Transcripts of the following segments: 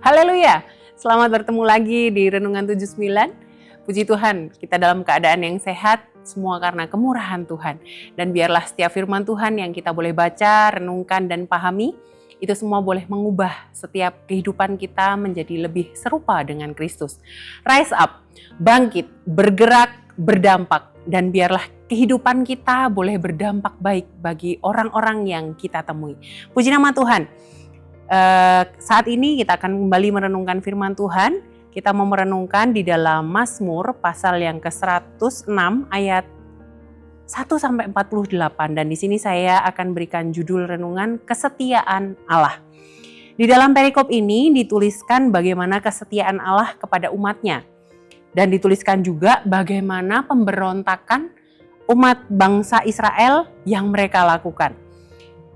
Haleluya, selamat bertemu lagi di Renungan 79. Puji Tuhan, kita dalam keadaan yang sehat, semua karena kemurahan Tuhan. Dan biarlah setiap firman Tuhan yang kita boleh baca, renungkan, dan pahami, itu semua boleh mengubah setiap kehidupan kita menjadi lebih serupa dengan Kristus. Rise up, bangkit, bergerak, berdampak, dan biarlah kehidupan kita boleh berdampak baik bagi orang-orang yang kita temui. Puji nama Tuhan. Saat ini kita akan kembali merenungkan firman Tuhan. Kita mau merenungkan di dalam Mazmur pasal yang ke-106 ayat 1-48, dan di sini saya akan berikan judul renungan kesetiaan Allah. Di dalam perikop ini dituliskan bagaimana kesetiaan Allah kepada umatnya, dan dituliskan juga bagaimana pemberontakan umat bangsa Israel yang mereka lakukan.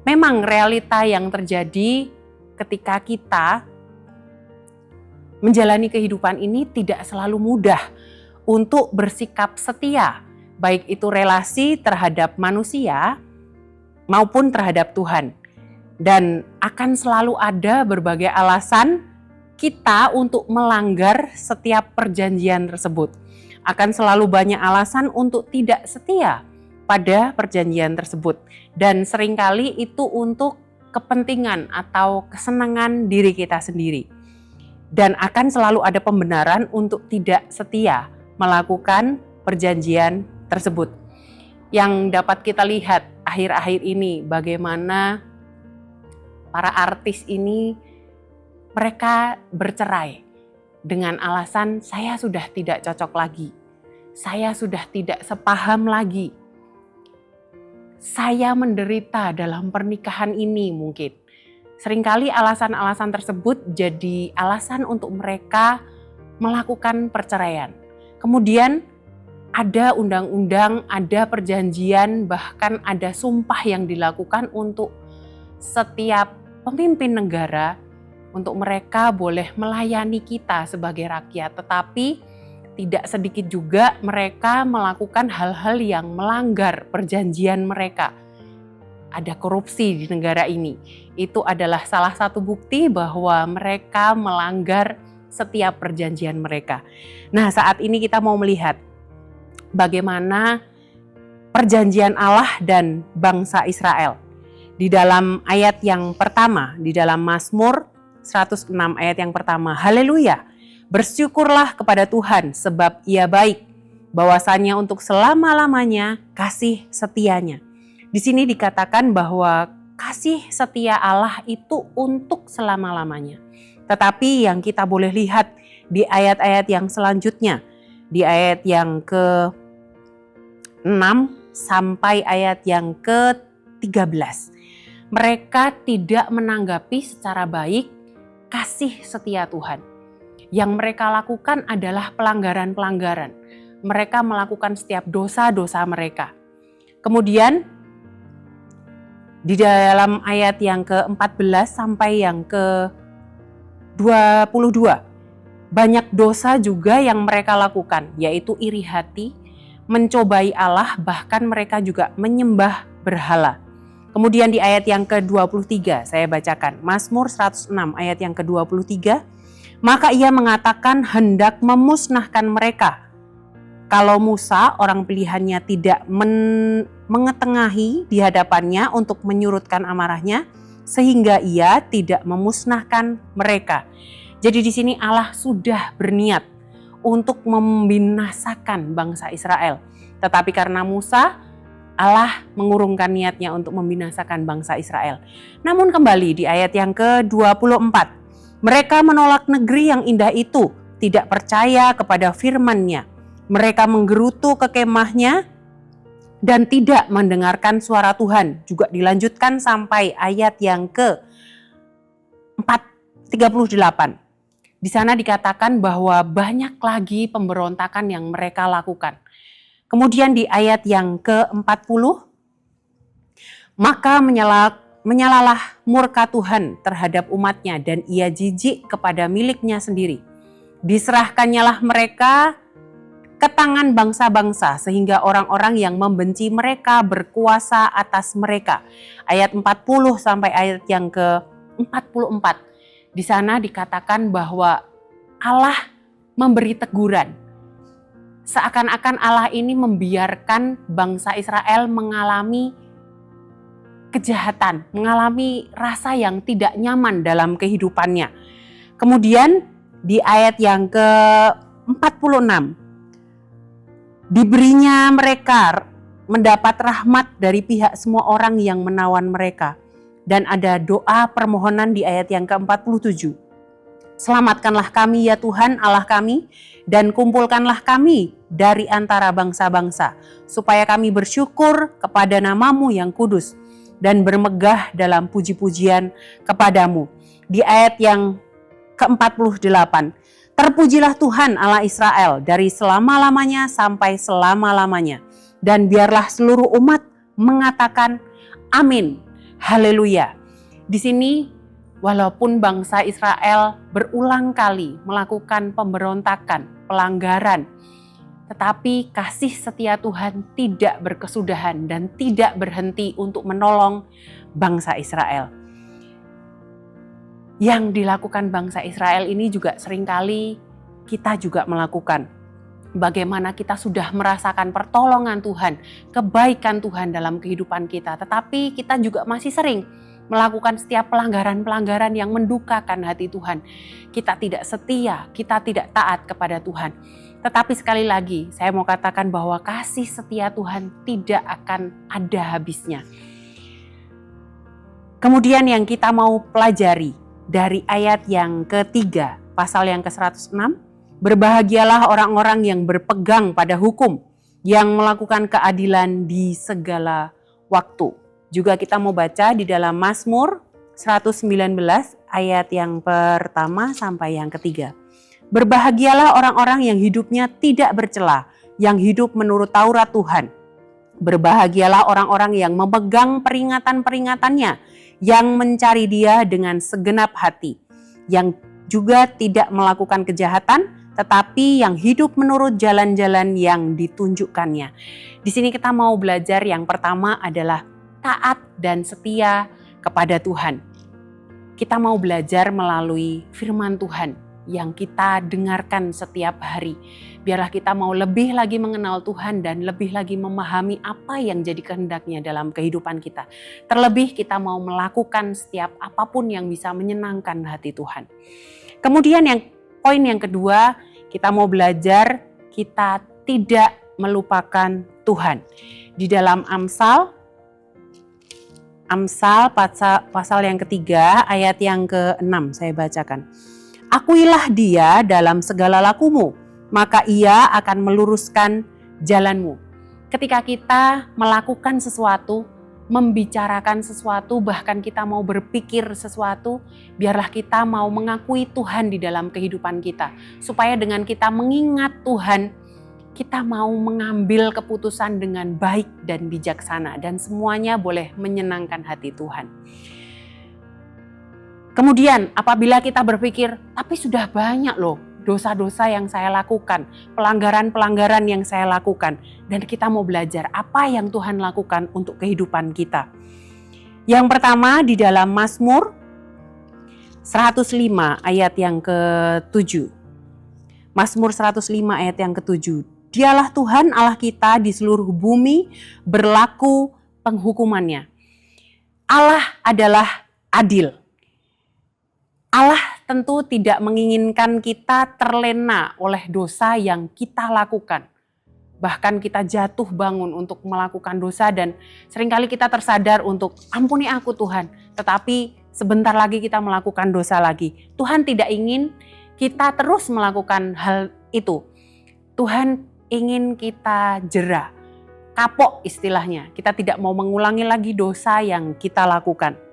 Memang realita yang terjadi ketika kita menjalani kehidupan ini tidak selalu mudah untuk bersikap setia, baik itu relasi terhadap manusia maupun terhadap Tuhan. Dan akan selalu ada berbagai alasan kita untuk melanggar setiap perjanjian tersebut. Akan selalu banyak alasan untuk tidak setia pada perjanjian tersebut. Dan seringkali itu untuk kepentingan atau kesenangan diri kita sendiri. Dan akan selalu ada pembenaran untuk tidak setia melakukan perjanjian tersebut. Yang dapat kita lihat akhir-akhir ini bagaimana para artis ini mereka bercerai dengan alasan saya sudah tidak cocok lagi. Saya sudah tidak sepaham lagi. Saya menderita dalam pernikahan ini mungkin. Seringkali alasan-alasan tersebut jadi alasan untuk mereka melakukan perceraian. Kemudian ada undang-undang, ada perjanjian, bahkan ada sumpah yang dilakukan untuk setiap pemimpin negara untuk mereka boleh melayani kita sebagai rakyat. Tetapi tidak sedikit juga mereka melakukan hal-hal yang melanggar perjanjian mereka. Ada korupsi di negara ini. Itu adalah salah satu bukti bahwa mereka melanggar setiap perjanjian mereka. Nah, saat ini kita mau melihat bagaimana perjanjian Allah dan bangsa Israel. Di dalam ayat yang pertama, di dalam Mazmur 106 ayat yang pertama, haleluya. Bersyukurlah kepada Tuhan sebab Ia baik, bahwasanya untuk selama-lamanya kasih setianya. Di sini dikatakan bahwa kasih setia Allah itu untuk selama-lamanya. Tetapi yang kita boleh lihat di ayat-ayat yang selanjutnya, di ayat yang ke-6 sampai ayat yang ke-13. Mereka tidak menanggapi secara baik kasih setia Tuhan. Yang mereka lakukan adalah pelanggaran-pelanggaran. Mereka melakukan setiap dosa-dosa mereka. Kemudian di dalam ayat yang ke-14 sampai yang ke-22, banyak dosa juga yang mereka lakukan, yaitu iri hati, mencobai Allah, bahkan mereka juga menyembah berhala. Kemudian di ayat yang ke-23, saya bacakan, Mazmur 106 ayat yang ke-23, maka ia mengatakan hendak memusnahkan mereka. Kalau Musa, orang pilihannya, tidak mengetengahi di hadapannya untuk menyurutkan amarahnya, sehingga ia tidak memusnahkan mereka. Jadi di sini Allah sudah berniat untuk membinasakan bangsa Israel. Tetapi karena Musa, Allah mengurungkan niatnya untuk membinasakan bangsa Israel. Namun kembali di ayat yang ke-24, mereka menolak negeri yang indah itu, tidak percaya kepada firman-Nya. Mereka menggerutu ke kemahnya dan tidak mendengarkan suara Tuhan. Juga dilanjutkan sampai ayat yang ke-38. Di sana dikatakan bahwa banyak lagi pemberontakan yang mereka lakukan. Kemudian di ayat yang ke-40, maka menyalalah murka Tuhan terhadap umatnya dan ia jijik kepada miliknya sendiri. Diserahkannyalah mereka ke tangan bangsa-bangsa sehingga orang-orang yang membenci mereka berkuasa atas mereka. Ayat 40 sampai ayat yang ke-44. Di sana dikatakan bahwa Allah memberi teguran. Seakan-akan Allah ini membiarkan bangsa Israel mengalami kejahatan, mengalami rasa yang tidak nyaman dalam kehidupannya. Kemudian di ayat yang ke-46, diberinya mereka mendapat rahmat dari pihak semua orang yang menawan mereka. Dan ada doa permohonan di ayat yang ke-47. Selamatkanlah kami ya Tuhan Allah kami, dan kumpulkanlah kami dari antara bangsa-bangsa, supaya kami bersyukur kepada nama-Mu yang kudus, dan bermegah dalam puji-pujian kepadamu. Di ayat yang ke-48, terpujilah Tuhan Allah Israel dari selama-lamanya sampai selama-lamanya. Dan biarlah seluruh umat mengatakan amin, haleluya. Di sini walaupun bangsa Israel berulang kali melakukan pemberontakan, pelanggaran, tetapi kasih setia Tuhan tidak berkesudahan dan tidak berhenti untuk menolong bangsa Israel. Yang dilakukan bangsa Israel ini juga seringkali kita juga melakukan. Bagaimana kita sudah merasakan pertolongan Tuhan, kebaikan Tuhan dalam kehidupan kita, tetapi kita juga masih sering melakukan setiap pelanggaran-pelanggaran yang mendukakan hati Tuhan. Kita tidak setia, kita tidak taat kepada Tuhan. Tetapi sekali lagi, saya mau katakan bahwa kasih setia Tuhan tidak akan ada habisnya. Kemudian yang kita mau pelajari dari ayat yang ketiga, pasal yang ke-106, berbahagialah orang-orang yang berpegang pada hukum, yang melakukan keadilan di segala waktu. Juga kita mau baca di dalam Mazmur 119 ayat yang pertama sampai yang ketiga. Berbahagialah orang-orang yang hidupnya tidak bercela, yang hidup menurut Taurat Tuhan. Berbahagialah orang-orang yang memegang peringatan-peringatannya, yang mencari Dia dengan segenap hati, yang juga tidak melakukan kejahatan, tetapi yang hidup menurut jalan-jalan yang ditunjukkannya. Di sini kita mau belajar yang pertama adalah taat dan setia kepada Tuhan. Kita mau belajar melalui firman Tuhan yang kita dengarkan setiap hari. Biarlah kita mau lebih lagi mengenal Tuhan dan lebih lagi memahami apa yang jadi kehendaknya dalam kehidupan kita. Terlebih kita mau melakukan setiap apapun yang bisa menyenangkan hati Tuhan. Kemudian poin yang kedua, kita mau belajar kita tidak melupakan Tuhan. Di dalam Amsal pasal yang ketiga ayat yang ke-6 saya bacakan. Akuilah Dia dalam segala lakumu, maka Ia akan meluruskan jalanmu. Ketika kita melakukan sesuatu, membicarakan sesuatu, bahkan kita mau berpikir sesuatu, biarlah kita mau mengakui Tuhan di dalam kehidupan kita. Supaya dengan kita mengingat Tuhan, kita mau mengambil keputusan dengan baik dan bijaksana. Dan semuanya boleh menyenangkan hati Tuhan. Kemudian apabila kita berpikir, tapi sudah banyak loh dosa-dosa yang saya lakukan, pelanggaran-pelanggaran yang saya lakukan, dan kita mau belajar apa yang Tuhan lakukan untuk kehidupan kita. Yang pertama di dalam Mazmur 105 ayat yang ke-7. Mazmur 105 ayat yang ke-7. Dialah Tuhan Allah kita di seluruh bumi, berlaku penghukumannya. Allah adalah adil. Allah tentu tidak menginginkan kita terlena oleh dosa yang kita lakukan. Bahkan kita jatuh bangun untuk melakukan dosa dan seringkali kita tersadar untuk ampuni aku Tuhan. Tetapi sebentar lagi kita melakukan dosa lagi. Tuhan tidak ingin kita terus melakukan hal itu. Tuhan ingin kita jera, kapok istilahnya. Kita tidak mau mengulangi lagi dosa yang kita lakukan.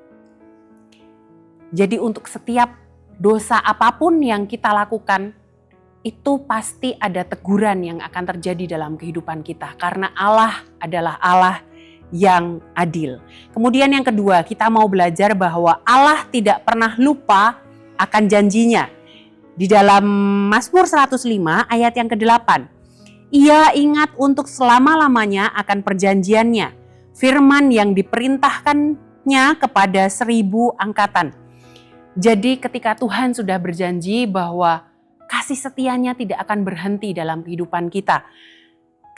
Jadi untuk setiap dosa apapun yang kita lakukan, itu pasti ada teguran yang akan terjadi dalam kehidupan kita. Karena Allah adalah Allah yang adil. Kemudian yang kedua, kita mau belajar bahwa Allah tidak pernah lupa akan janjinya. Di dalam Mazmur 105 ayat yang ke-8. Ia ingat untuk selama-lamanya akan perjanjiannya. Firman yang diperintahkannya kepada 1000 angkatan. Jadi ketika Tuhan sudah berjanji bahwa kasih setianya tidak akan berhenti dalam kehidupan kita,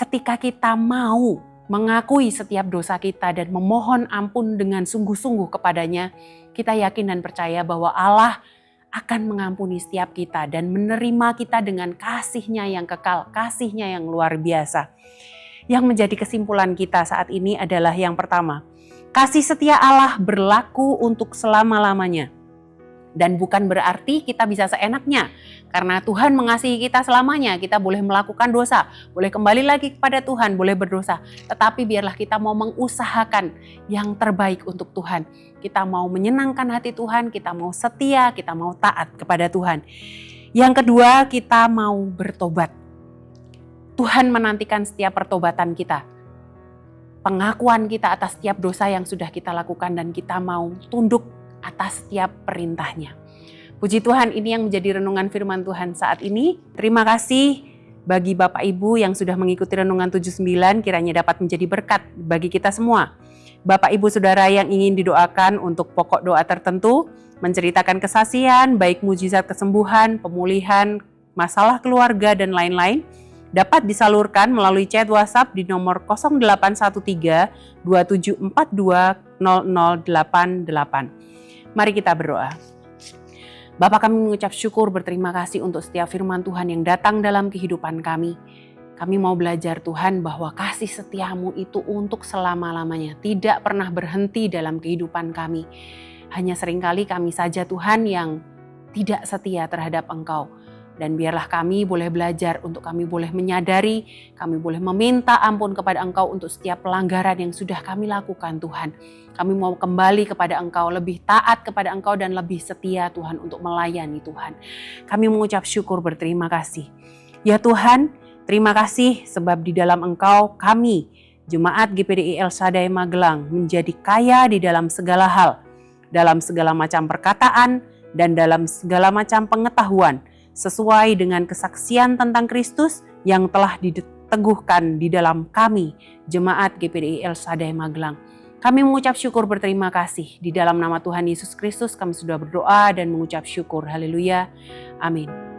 ketika kita mau mengakui setiap dosa kita dan memohon ampun dengan sungguh-sungguh kepadanya, kita yakin dan percaya bahwa Allah akan mengampuni setiap kita dan menerima kita dengan kasih-Nya yang kekal, kasih-Nya yang luar biasa. Yang menjadi kesimpulan kita saat ini adalah yang pertama, kasih setia Allah berlaku untuk selama-lamanya. Dan bukan berarti kita bisa seenaknya. Karena Tuhan mengasihi kita selamanya, kita boleh melakukan dosa, boleh kembali lagi kepada Tuhan, boleh berdosa. Tetapi biarlah kita mau mengusahakan yang terbaik untuk Tuhan. Kita mau menyenangkan hati Tuhan, kita mau setia, kita mau taat kepada Tuhan. Yang kedua, kita mau bertobat. Tuhan menantikan setiap pertobatan kita. Pengakuan kita atas setiap dosa yang sudah kita lakukan dan kita mau tunduk atas setiap perintahnya. Puji Tuhan, ini yang menjadi renungan firman Tuhan saat ini. Terima kasih bagi Bapak Ibu yang sudah mengikuti renungan 79, kiranya dapat menjadi berkat bagi kita semua. Bapak Ibu Saudara yang ingin didoakan untuk pokok doa tertentu, menceritakan kesaksian, baik mujizat kesembuhan, pemulihan, masalah keluarga, dan lain-lain, dapat disalurkan melalui chat WhatsApp di nomor 0813 2742 0088. Mari kita berdoa. Bapa, kami mengucap syukur berterima kasih untuk setiap firman Tuhan yang datang dalam kehidupan kami. Kami mau belajar Tuhan bahwa kasih setiamu itu untuk selama-lamanya. Tidak pernah berhenti dalam kehidupan kami. Hanya seringkali kami saja Tuhan yang tidak setia terhadap Engkau. Dan biarlah kami boleh belajar untuk kami boleh menyadari, kami boleh meminta ampun kepada Engkau untuk setiap pelanggaran yang sudah kami lakukan Tuhan. Kami mau kembali kepada Engkau, lebih taat kepada Engkau dan lebih setia Tuhan untuk melayani Tuhan. Kami mengucap syukur berterima kasih. Ya Tuhan, terima kasih sebab di dalam Engkau kami, Jemaat GPDI El Shaddai Magelang, menjadi kaya di dalam segala hal, dalam segala macam perkataan dan dalam segala macam pengetahuan, sesuai dengan kesaksian tentang Kristus yang telah diteguhkan di dalam kami, Jemaat GPDI El Shaddai Magelang. Kami mengucap syukur berterima kasih. Di dalam nama Tuhan Yesus Kristus kami sudah berdoa dan mengucap syukur. Haleluya. Amin.